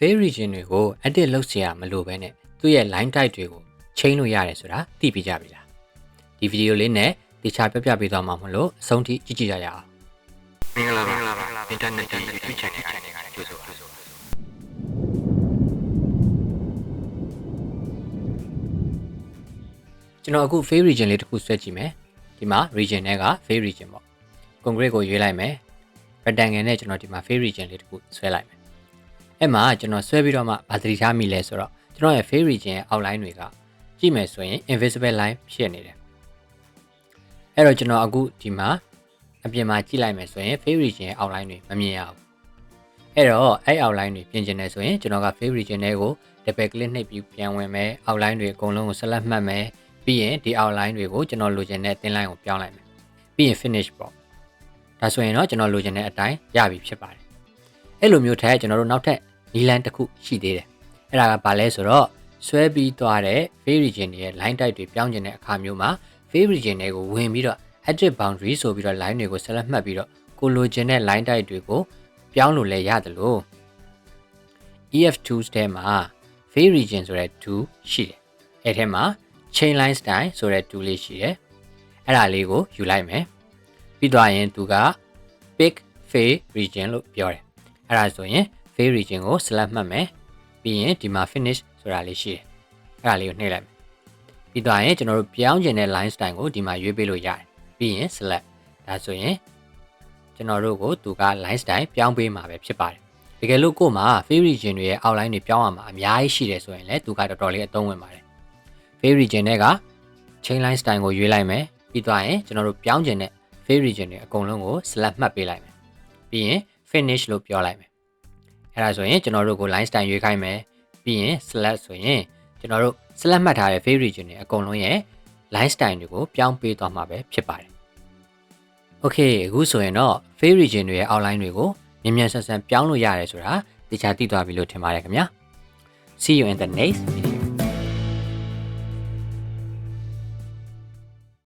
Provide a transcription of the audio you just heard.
Fail region တွေကို edit လုပ်เสียမလို့ပဲနဲ့သူ့ရဲ့ line type တွေကို change လို့ရတယ်ဆိုတာသိပြီးကြပြီလားဒီဗီဒီယိုလေးနဲ့တခြားပြပေးသွားမှာမလို့အဆုံးထိကြည့်ကြရအောင်မင်္ဂလာပါ internet YouTube channel ကနေကြိုဆိုပါကျွန်တော်အခု fail region လေးတစ်ခုဆွဲကြည့်မယ်ဒီမှာ region နဲ့က fail region ပေါ့ concrete ကိုရွေးလိုက်မယ် rectangle နဲ့ကျွန်တော်ဒီမှာ fail region လေးတစ်ခုဆွဲလိုက်မယ်အဲ့မှာကျွန်တော်ဆွဲပြီးတော့မှဗာသတိထားမိလဲဆိုတော့ကျွန်တော်ရဲ့ fail region ရဲ့ outline တွေကကြည့်မယ်ဆိုရင် invisible line ဖြစ်နေတယ်အဲ့တော့ကျွန်တော်အခုဒီမှာအပြင်မှာကြည့်လိုက်မယ်ဆိုရင် fail region ရဲ့ outline တွေမမြင်ရဘူးအဲ့တော့အဲ့ outline တွေပြင်ကျင်တယ်ဆိုရင်ကျွန်တော်က fail region တွေကို double click နှိပ်ပြီးပြန်ဝင်မယ် outline တွေအကုန်လုံးကို select မှတ်မယ်ပြီးရင်ဒီ outline တွေကိုကျွန်တော်လိုချင်တဲ့ thin line ကိုပြောင်းလိုက်မယ်ပြီးရင် finish ပေါ့ဒါဆိုရင်တော့ကျွန်တော်လိုချင်တဲ့အတိုင်းရပြီဖြစ်ပါတယ်အဲ့လိုမျိုးထက်ကျွန်တော်တို့နောက်ထပ်နီလန်တစ်ခုရှိသေးတယ်အဲ့ဒါကဘာလဲဆိုတော့ဆွဲပြီးသွားတဲ့ fail region ရဲ့ line type တွေပြောင်းကျင်တဲ့အခါမျိုးမှာ fail region တွေကိုဝင်ပြီးတော့ edit boundary ဆိုပြီးတော့ line တွေကို select မှတ်ပြီးတော့ကိုလိုချင်တဲ့ line type တွေကိုပြောင်းလို့လည်းရတယ်လို့ EF2s ထဲမှာ fail region ဆိုတဲ့ tool ရှိတယ်အဲ့ထဲမှာ chain line style ဆိုတဲ့ tool လေးရှိတယ်အဲ့ဒါလေးကိုယူလိုက်မယ်ပြီးသွားရင်သူက pick fail region လို့ပြောတယ်အဲ့ဒါဆိုရင် fail region ကို select မှတ်မယ်ပြီးရင်ဒီမှာ finish ဆိုတာလေးရှိတယ်အဲ့ဒါလေးကိုနှိပ်လိုက်မယ်ပြီးသွားရင်ကျွန်တော်တို့ပြောင်းကျင်တဲ့ line style ကိုဒီမှာရွေးပေးလို့ရတယ်ပြီးရင် select ဒါဆိုရင်ကျွန်တော်တို့ကိုသူက line style ပြောင်းပေးမှာပဲဖြစ်ပါတယ်တကယ်လို့ကို့မှာ fail region တွေရဲ့ outline တွေပြောင်းရမှာအများကြီးရှိတယ်ဆိုရင်လည်းသူကတော်တော်လေးအသုံးဝင်ပါတယ် fail region တွေက chain line style ကိုရွေးလိုက်မယ်ပြီးသွားရင်ကျွန်တော်တို့ပြောင်းကျင်တဲ့ fail region တွေအကုန်လုံးကို select မှတ်ပေးလိုက်မယ်ပြီးရင် finish လို့ပြောလိုက်မယ်အဲ့ဒါဆိုရင်ကျွန်တော်တို့ကို line style ရွေးခိုင်းမယ်ပြီးရင် select ဆိုရင်ကျွန်တော်တို့ select မှတ်ထားတဲ့ fail region တွေအကုန်လုံးရဲ့ line style တွေကိုပြောင်းပေးသွားမှာပဲဖြစ်ပါတယ် Okay အခုဆိုရင်တော့ fail region တွေရဲ့ outline တွေကိုမြန်မြန်ဆန်ဆန်ပြောင်းလို့ရတယ်ဆိုတာတခြားသိသွားပြီလို့ထင်ပါတယ်ခင်ဗျာ See you in the next video